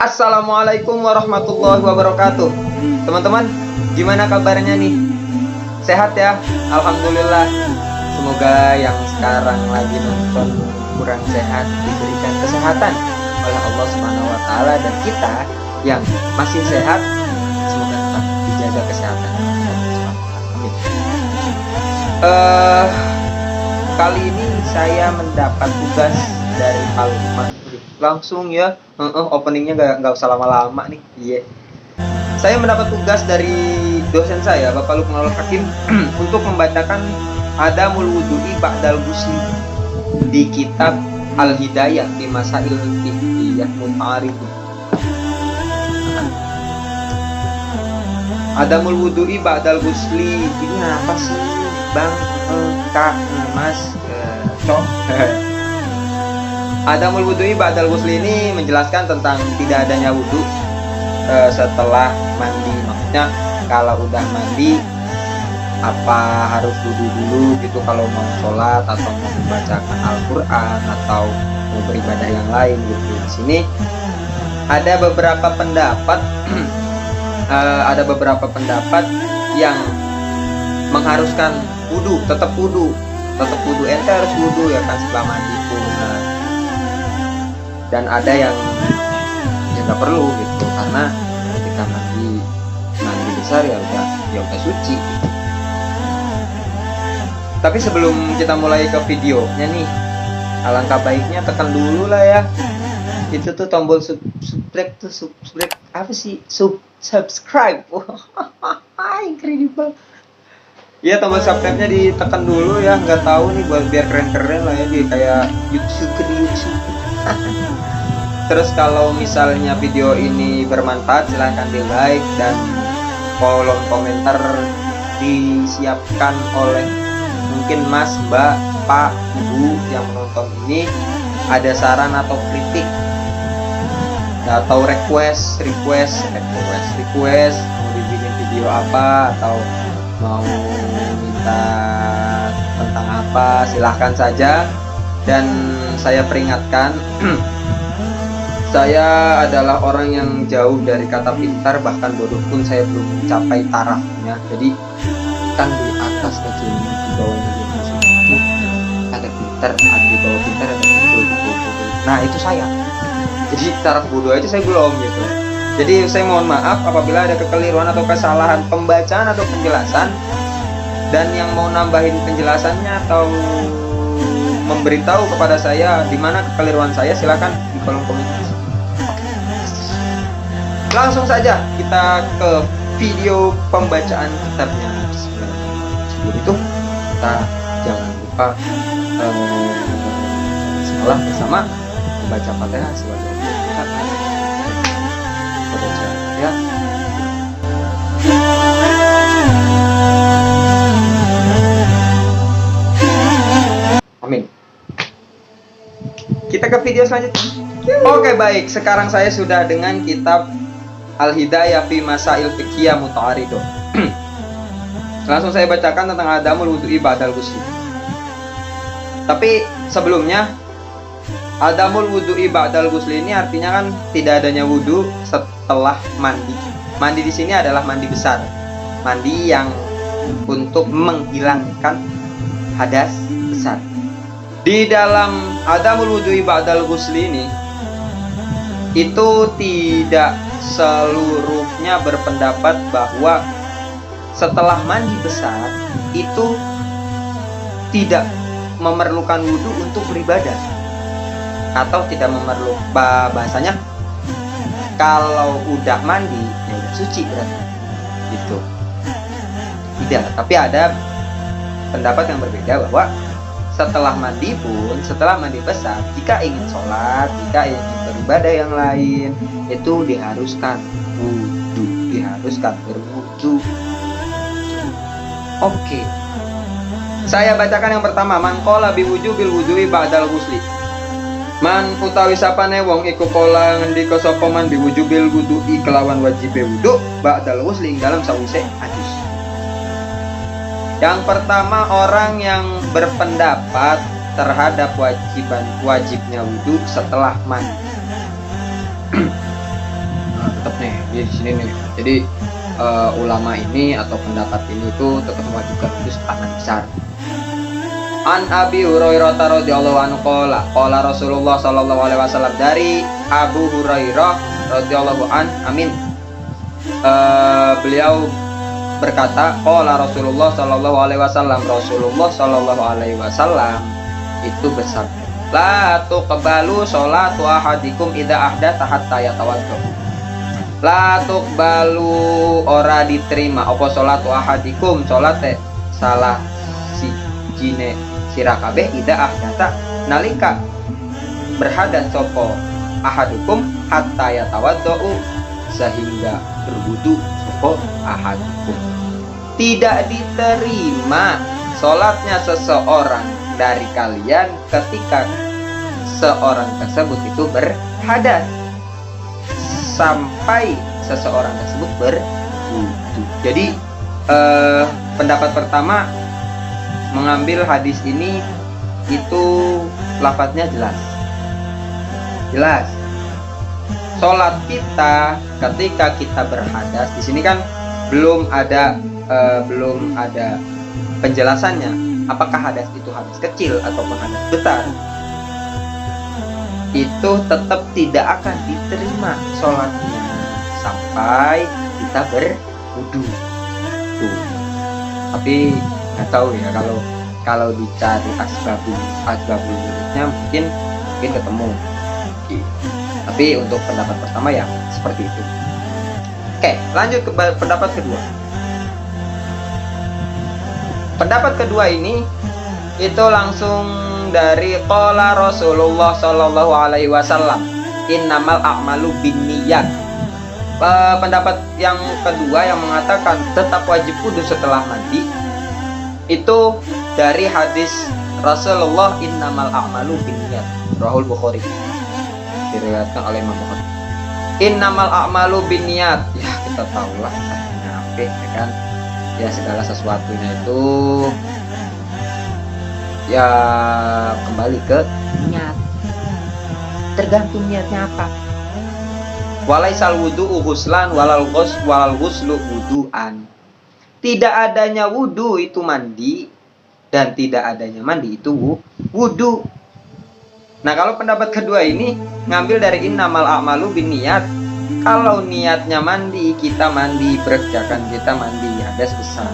Assalamualaikum warahmatullahi wabarakatuh. Teman-teman, gimana kabarnya nih? Sehat ya? Alhamdulillah. Semoga yang sekarang lagi nonton kurang sehat diberikan kesehatan oleh Allah Subhanahu wa taala, dan kita yang masih sehat semoga tetap dijaga kesehatan. Amin. Kali ini saya mendapat tugas dari Alman. Langsung ya, openingnya nggak usah lama-lama nih. Iya. Saya mendapat tugas dari dosen saya, Bapak Lukmanul Hakim, untuk membacakan Adamul Wudu'i Ba'dal Ghusli di kitab Al-Hidayah fi Masail Fiqhiyah Muta'aridun. Adamul Wudu'i Ba'dal Ghusli ini apa sih, Bang? Kak, Mas, Cok. Adamul Wudu'i Ba'dal Ghusli ini menjelaskan tentang tidak adanya wudu setelah mandi. Maksudnya kalau udah mandi apa harus wudu dulu gitu kalau mau sholat atau mau membacakan Al-Quran atau mau beribadah yang lain gitu. Di sini ada beberapa pendapat yang mengharuskan wudu, tetap wudu ente harus wudu ya kan setelah mandi pun. Dan ada yang nggak perlu gitu, karena ketika mandi besar ya udah suci gitu. Tapi sebelum kita mulai ke videonya nih, alangkah baiknya tekan dulu lah ya itu tuh tombol subscribe apa sih, subscribe. Incredible ya, tombol subscribe-nya ditekan dulu ya, nggak tahu nih buat biar keren-keren lah ya, dia kayak YouTube. Terus kalau misalnya video ini bermanfaat silahkan di like, dan kolom komentar disiapkan oleh mungkin Mas, Mbak, Pak, Ibu yang menonton ini, ada saran atau kritik atau request mau dibikin video apa atau mau minta tentang apa, silahkan saja. Dan saya peringatkan saya adalah orang yang jauh dari kata pintar, bahkan bodoh pun saya belum mencapai tarafnya. Jadi kan di atas kecil, di bawahnya itu ada pintar, ada di bawah pintar, ada bodoh. Nah itu saya. Jadi taraf bodoh aja saya belum gitu. Jadi saya mohon maaf apabila ada kekeliruan atau kesalahan pembacaan atau penjelasan, dan yang mau nambahin penjelasannya atau memberitahu kepada saya di mana kekeliruan saya, silakan di kolom komentar. Langsung saja kita ke video pembacaan kitabnya. Sebelum itu kita jangan lupa sekolah bersama membaca Fatihah sebagai kita baca ya. Amin. Kita ke video selanjutnya. Oke, baik. Sekarang saya sudah dengan kitab Al-Hidayah fi Masail Fiqhiyah Muta'aridun. Langsung saya bacakan tentang Adamul Wudu'i Ba'dal Ghusli. Tapi sebelumnya, Adamul Wudu'i Ba'dal Ghusli ini artinya kan tidak adanya wudu setelah mandi. Mandi di sini adalah mandi besar. Mandi yang untuk menghilangkan hadas besar. Di dalam Adamul Wudu'i Ba'dal Ghusli ini, itu tidak seluruhnya berpendapat bahwa setelah mandi besar itu tidak memerlukan wudhu untuk beribadah, atau tidak memerlukan, bahasanya kalau udah mandi ya udah suci berarti gitu. Tidak, tapi ada pendapat yang berbeda bahwa setelah mandi pun, setelah mandi besar, jika ingin sholat, jika ingin beribadah yang lain, itu diharuskan berwudu. Oke. Saya bacakan yang pertama. Man qala bi wujubil wudu'i ba'dal ghusli. Man utawi sapane wong iku kala ngendika sapa man bi wujubil wudu'i kelawan wajibe wudu ba'dal ghusli ing dalam sawise adus. Yang pertama, orang yang berpendapat terhadap wajibnya wudhu setelah mandi. Jadi di sini nih. Jadi ulama ini atau pendapat ini itu tetap mewajibkan wudu setelah mandi besar. An Abi Hurairah radhiyallahu anhu qala Rasulullah sallallahu alaihi wasallam, dari Abu Hurairah radhiyallahu amin, beliau berkata, qala Rasulullah sallallahu alaihi wasallam, Rasulullah sallallahu alaihi wasallam itu bersabda, la tuqbalu sholatu ahadikum idza ahdatsa hatta yatawaddo. La tuqbalu ora diterima apa sholatu ahadikum, sholate salah si jine sira kabeh idza ahdatsa nalika berhadas sapa ahadukum hatta yatawaddo, sehingga berwudu sapa ahadukum. Tidak diterima sholatnya seseorang dari kalian ketika seorang tersebut itu berhadas sampai seseorang tersebut berwudu. Jadi pendapat pertama mengambil hadis ini itu lafadznya jelas. Sholat kita ketika kita berhadas, di sini kan belum ada penjelasannya. Apakah hadas itu hadas kecil ataupun hadas besar? Itu tetap tidak akan diterima sholatnya sampai kita berwudu. Tapi nggak tahu ya, kalau dicari asbabul wurudnya mungkin ketemu. Tapi untuk pendapat pertama ya seperti itu. Oke, lanjut ke pendapat kedua. Pendapat kedua ini itu langsung dari qala Rasulullah sallallahu alaihi wasallam, innamal a'malu binniyat. Pendapat yang kedua yang mengatakan tetap wajib wudu setelah mandi itu dari hadis Rasulullah, innamal a'malu binniyat, Rahul Bukhari, diriwayatkan oleh Imam Bukhari. Innamal a'malu binniyat, ya kita tahulah apa ya kan, ya segala sesuatunya itu ya kembali ke niat, tergantung niatnya apa. Walaisal wudu'u huslan walal ghuslu wudu'an. Tidak adanya wudu itu mandi, dan tidak adanya mandi itu wudu. Nah, kalau pendapat kedua ini ngambil dari innamal a'malu binniyat. Kalau niatnya mandi, kita mandi, berkerjakan kita mandi hadas besar,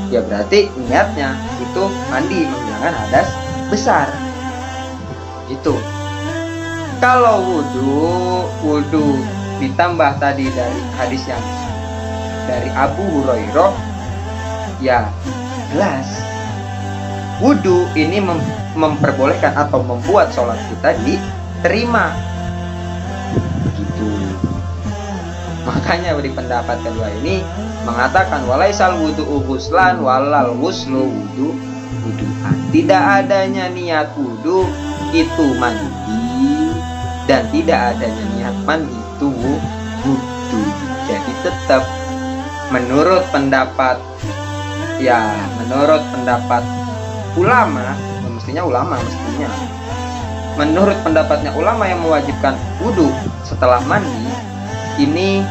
ya berarti niatnya itu mandi menghilangkan hadas besar. Itu. Kalau wudu ditambah tadi dari hadis yang dari Abu Hurairah, ya jelas wudu ini memperbolehkan atau membuat sholat kita diterima. Begitu. Makanya di pendapat kedua ini mengatakan walaisal wudu'u huslan walal ghuslu wudu'an. Tidak adanya niat wudu itu mandi, dan tidak adanya niat mandi itu wudu. Jadi tetap menurut pendapat ulama, menurut pendapatnya ulama yang mewajibkan wudu setelah mandi ini,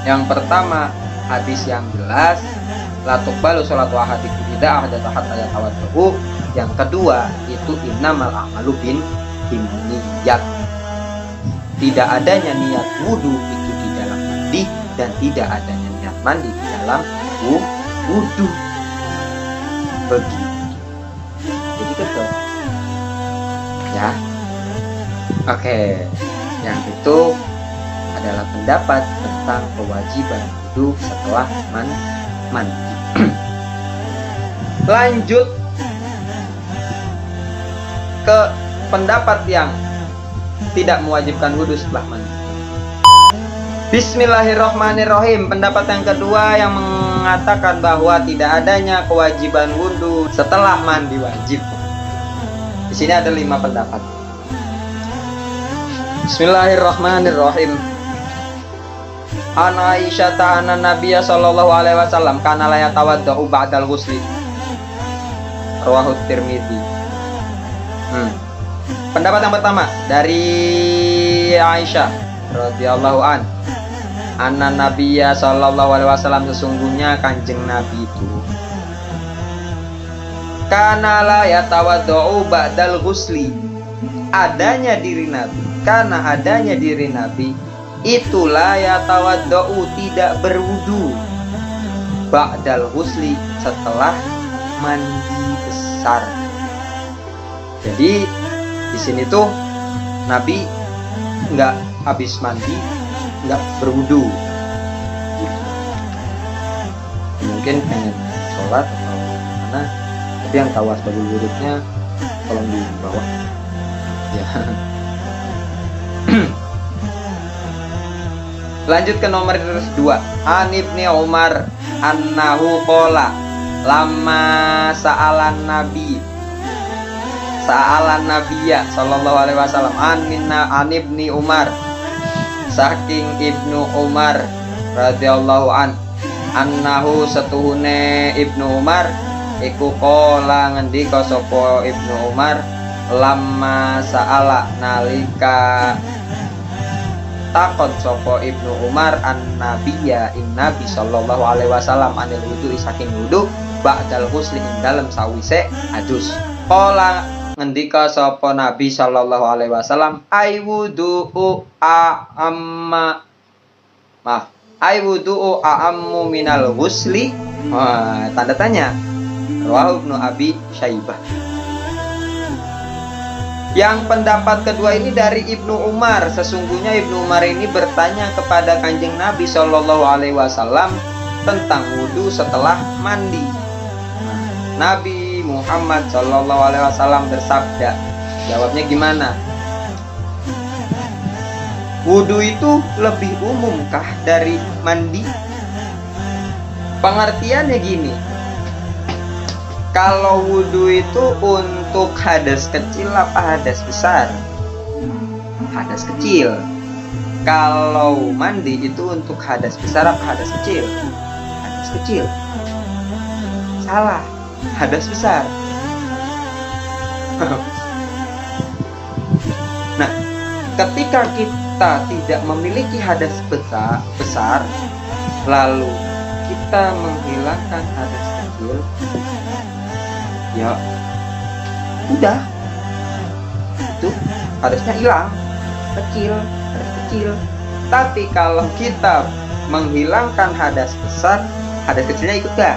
yang pertama hadis yang jelas, la tuqbalu sholatu ahadikum idza ahdatsa hatta yatawaddo. Yang kedua itu innamal a'malu binniyat. Tidak adanya niat wudu itu di dalam mandi, dan tidak adanya niat mandi di dalam wudu. Begitu. Jadi betul. Ya. Oke. Yang itu adalah pendapat tentang kewajiban wudu setelah mandi. Lanjut ke pendapat yang tidak mewajibkan wudu setelah mandi. Bismillahirrahmanirrahim. Pendapat yang kedua yang mengatakan bahwa tidak adanya kewajiban wudu setelah mandi wajib. Di sini ada 5 pendapat. Bismillahirrahmanirrahim. An Aisyah ta'ana Nabiya sallallahu alaihi wasallam kana la yatawaddau ba'dal ghusli. Rawahu Tirmidzi. Pendapat yang pertama dari Aisyah radhiyallahu an. Anna Nabiya sallallahu alaihi wasallam, sesungguhnya Kanjeng Nabi itu kana la yatawaddau ba'dal ghusli, adanya diri Nabi, karena adanya diri Nabi itulah yatawaddau, tidak berwudu, ba'dal ghusli, setelah mandi besar. Jadi di sini tuh Nabi nggak habis mandi nggak berwudu, mungkin pengen sholat atau mana, tapi yang tahu asbabul wudhunya tolong di bawah ya. Lanjut ke nomor 2. An Ibni Umar annahu qala lama sa'alan Nabiya sallallahu alaihi wasallam an Ibni Umar, saking Ibnu Umar radhiyallahu annahu setuhune Ibnu Umar iku qala ngendika sapa Ibnu Umar lamma sa'ala, nalika takon sapa Ibnu Umar an-nabiyya ing Nabi sallallahu alaihi wasallam anil wudu, saking wudu ba'dal ghusli, ing dalem sawise adus. Qala ngendika sapa Nabi sallallahu alaihi wasallam ai wudu'u a'ammu minal ghusli. Tanda tanya. Rawahu Ibnu Abi Syaibah. Yang pendapat kedua ini dari Ibnu Umar. Sesungguhnya Ibnu Umar ini bertanya kepada Kanjeng Nabi sallallahu alaihi wasallam tentang wudu setelah mandi. Nabi Muhammad sallallahu alaihi wasallam bersabda, jawabnya gimana? Wudu itu lebih umumkah dari mandi? Pengertiannya gini, kalau wudu itu untuk hadas kecil apa hadas besar? Hadas kecil. Kalau mandi itu untuk hadas besar apa hadas kecil? Hadas kecil. Salah, hadas besar. Nah, ketika kita tidak memiliki hadas besar, lalu kita menghilangkan hadas kecil, ya udah, itu hadasnya hilang, hadas kecil. Tapi kalau kita menghilangkan hadas besar, hadas kecilnya ikut gak?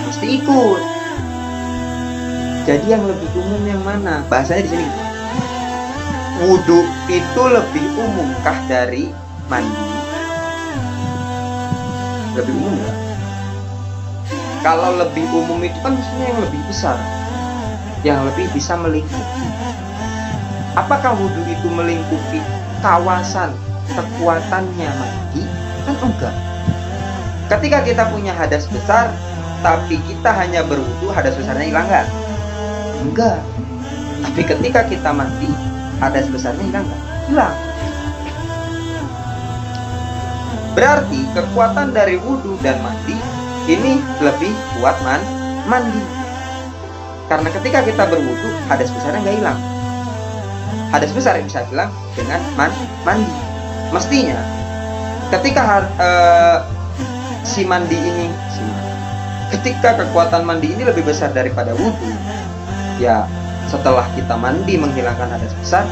Mesti ikut. Jadi yang lebih umum yang mana? Bahasanya di sini. Wudu itu lebih umumkah dari mandi? Lebih umum ya? Kalau lebih umum itu kan maksudnya yang lebih besar, yang lebih bisa melingkupi. Apakah wudu itu melingkupi kawasan kekuatannya mandi? Kan enggak. Ketika kita punya hadas besar, tapi kita hanya berwudu, hadas besarnya hilang nggak? Enggak. Tapi ketika kita mandi, hadas besarnya hilang nggak? Hilang. Berarti kekuatan dari wudu dan mandi ini lebih kuat mandi. Karena ketika kita berwudu, hadas besarnya nggak hilang. Hadas besar yang bisa hilang dengan mandi. Mestinya ketika ketika kekuatan mandi ini lebih besar daripada wudu, ya setelah kita mandi menghilangkan hadas besar,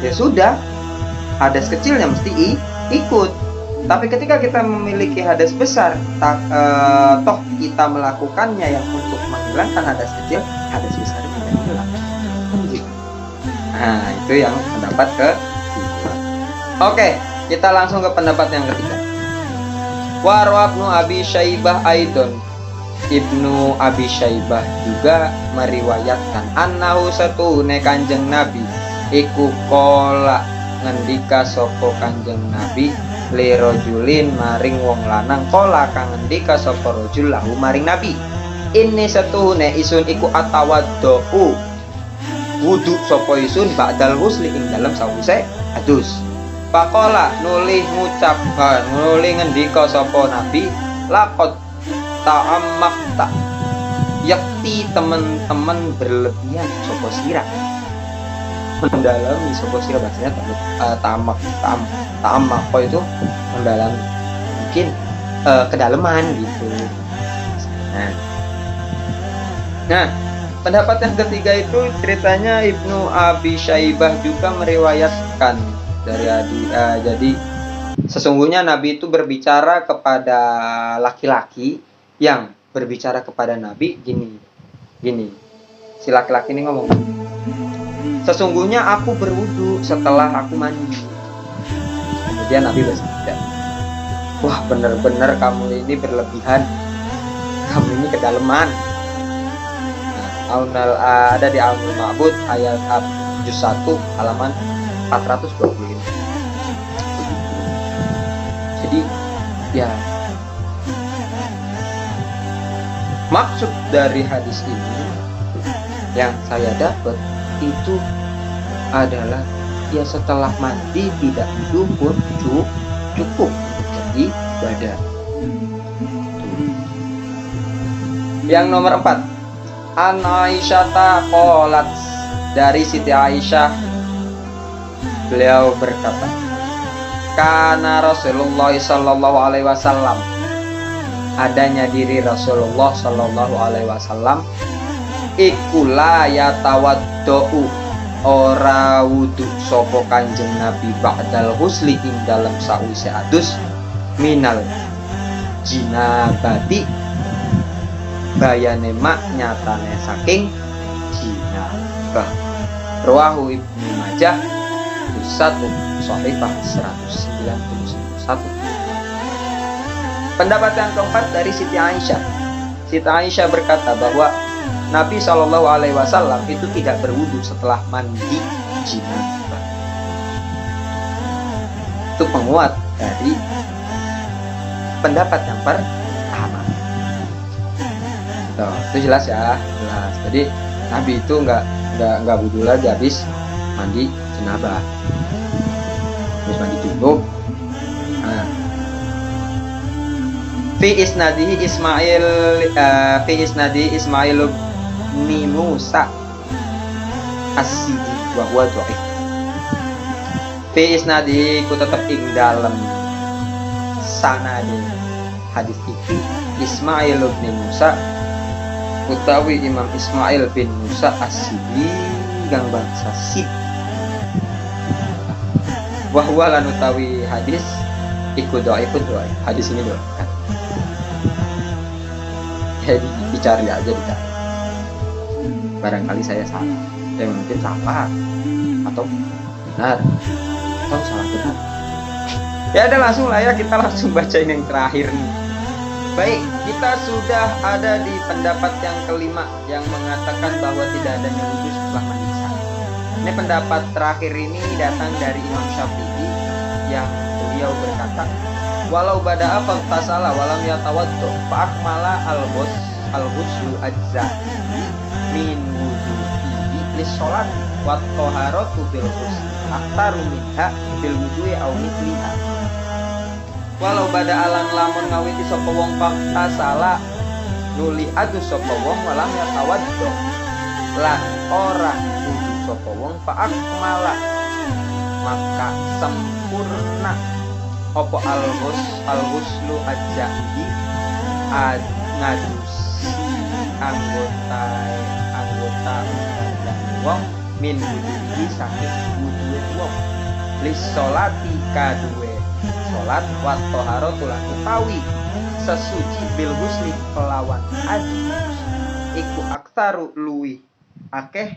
ya sudah, hadas kecilnya mesti ikut. Tapi ketika kita memiliki hadas besar, toh kita melakukannya yang untuk menghilangkan hadas kecil, hadas besarnya tidak hilang. Nah, itu yang pendapat kedua. Oke, kita langsung ke pendapat yang ketiga. Warwabnu Abi Syaibah Aidon, Ibnu Abi Syaibah juga meriwayatkan annahu satune Kanjeng Nabi iku kola ngendika sapa Kanjeng Nabi lirojulin maring wong lanang, kola kang ngendika sapa rajul lahu maring Nabi, ini satune isun iku atawaddu wudu sapa isun ba'dal ghusli ing dalem sawise adus. Pakola nuli ngendika sapa Nabi laqad ta'ammakta, yakti teman-teman berlebihan sapa sira. mendalami sebuah sila bahasanya tamak kok itu mendalami, mungkin kedalaman gitu. Nah, pendapat yang ketiga itu ceritanya Ibnu Abi Syaibah juga meriwayatkan dari jadi sesungguhnya Nabi itu berbicara kepada laki-laki yang berbicara kepada Nabi gini. Si laki-laki ini ngomong, sesungguhnya aku berwudu setelah aku mandi. Kemudian Nabi bersabda, wah benar-benar kamu ini berlebihan, kamu ini kedalaman. Ada di Al-Mul Ma'bud ayat juz 1 halaman 425. Jadi ya, maksud dari hadis ini yang saya dapat itu adalah ya setelah mandi tidak wudu pun cukup jadi ibadah. Yang nomor 4, An Aisyata qalat, dari Siti Aisyah beliau berkata, kana Rasulullah sallallahu alaihi wasallam, adanya diri Rasulullah sallallahu alaihi wasallam ikula yatawaddau, ora wudu sapa Kanjeng Nabi ba'dal husli ing dalam sawise adus minal jinabati, bayane mak nyatane saking jinabah. Rawahu Ibnu Majah juz 1 Shahifah 191. Pendapat yang keempat dari Siti Aisyah. Siti Aisyah berkata bahwa Nabi Shallallahu Alaihi Wasallam itu tidak berwudu setelah mandi jinabah. Itu penguat dari pendapat yang pertama. Tuh, itu jelas ya, jelas. Jadi Nabi itu nggak wudu lagi habis mandi jinabah, habis mandi junub. Nah, fi isnadihi Ismail bin Musa as-Sidi wa huwa dhaif. Fi isnadihi ku tetep ing dalem sanade hadis iki Ismail bin Musa utawi Imam Ismail bin Musa as-Sidi gang bangsa Sid. Wa huwa lan utawi hadis iku dhaif. Hadis ini dhaif. Jadi dicari aja, barangkali saya salah, mungkin salah atau benar atau salah benar. Ya udah, langsung lah ya, kita langsung bacain yang terakhir nih. Baik, kita sudah ada di pendapat yang kelima yang mengatakan bahwa tidak adanya wudu setelah mandi besar. Ini pendapat terakhir ini datang dari Imam Syafi'i yang beliau berkata, walau bada'a fantasala walam yatawaddu fa'akmala al-ghuslu ajza'i min wudu'i lis-sholat wa taharatu bil ghusli aktaru minha bil wudu'i aw mithliha. Walau bada'a lan lamun ngawiti sapa wong fantasala nuli adus sapa wong walam yatawaddu lan ora wudu sapa wong fa'akmala maka sempurna opo al-ghuslu ajza'i ngadusi anggota dan wong min wudu'i saking wudu'e wong lis sholati kaduwe sholat wa taharatu lan utawi sesuci bil ghusli kelawan adus iku aktaru luwi akeh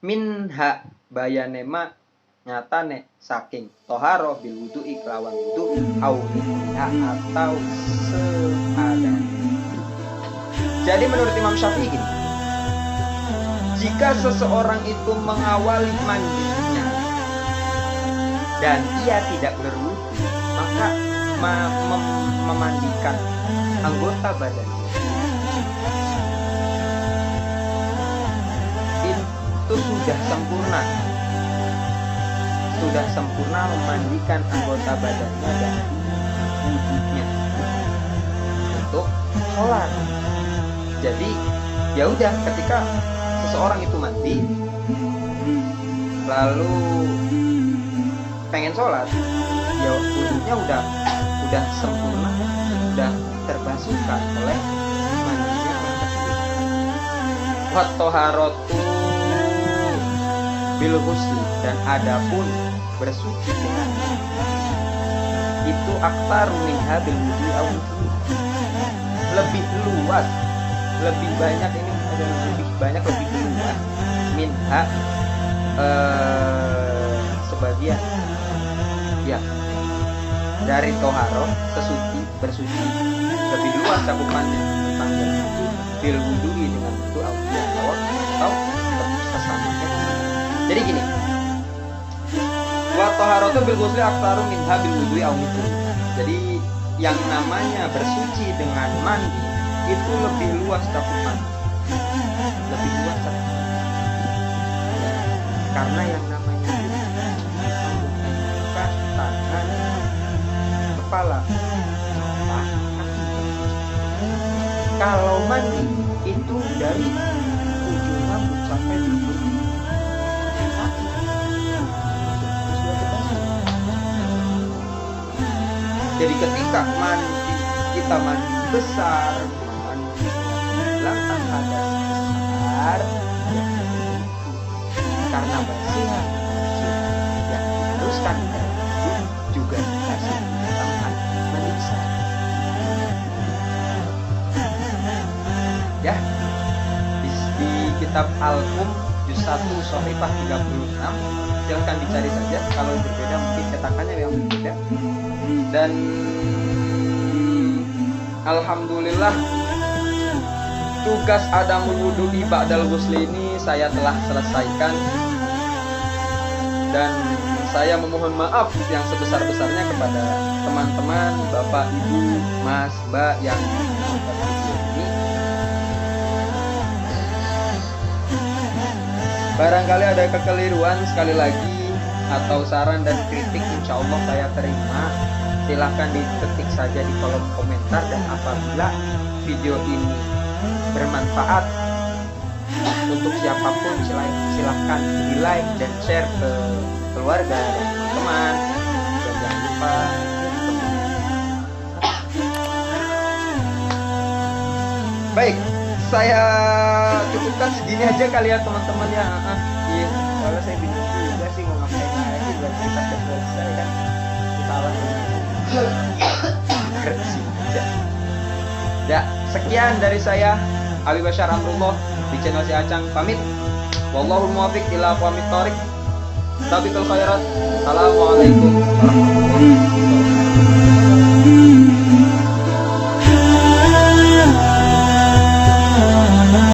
minha bayanema nyatane saking toharo bil wudu'i kelawan wudu au minha atau seadanya. Jadi menurut Imam Syafi'i gini, jika seseorang itu mengawali mandinya dan ia tidak berwudu, maka memandikan anggota badannya itu sudah sempurna memandikan anggota badannya dan wudhunya untuk sholat. Jadi ya udah, ketika seseorang itu mandi lalu pengen sholat, ya wudunya udah sempurna, udah terbasuhkan oleh mandinya orang tersebut. Wa toharotu bil ghusli, dan adapun bersuci dengan itu aktar minha bil wudhu au lebih luas, lebih banyak, ini ada lebih banyak, lebih luas minha sebagian ya dari toharoh bersuci lebih luas cakupannya tentang bil wudhu dengan wudhu atau kesamanya. Jadi gini, wa toharotu bil ghusli aktaru minha bil wudhu au mithlu. Jadi yang namanya bersuci dengan mandi itu lebih luas cakupan, lebih luas cakupan. Karena yang namanya muka, tangan, kepala, mata, kaki. Kalau mandi itu dari ujung rambut sampai ujung kaki. Jadi ketika kita mandi besar, mandi hilangkan hadas besar, ya, karena basihan yang diharuskan juga dikasih tambahan mandi besar. Ya, di kitab Al-Qum juz 1 Shahifah 36, silahkan dicari saja. Kalau berbeda mungkin cetakannya yang berbeda. Dan alhamdulillah tugas adamul wudu'i ba'dal ghusli ini saya telah selesaikan, dan saya memohon maaf yang sebesar-besarnya kepada teman-teman, bapak, ibu, mas, mbak yang menonton video ini. Barangkali ada kekeliruan sekali lagi atau saran dan kritik, insya Allah saya terima. Silahkan diketik saja di kolom komentar, dan apabila video ini bermanfaat untuk siapapun silahkan di like dan share ke keluarga dan teman-teman, dan jangan lupa baik, saya cukupkan segini aja kali ya teman-teman ya. Iya, soalnya saya bingung juga sih mau ngapain lagi, buat kita sudah selesai kan, kita ya, sekian dari saya Abi Bashar Amrullah di channel Si Acang, pamit. Wallahul muwaffiq ila aqwamit thoriq. Tabiqul khairat. Assalamualaikum warahmatullahi wabarakatuh.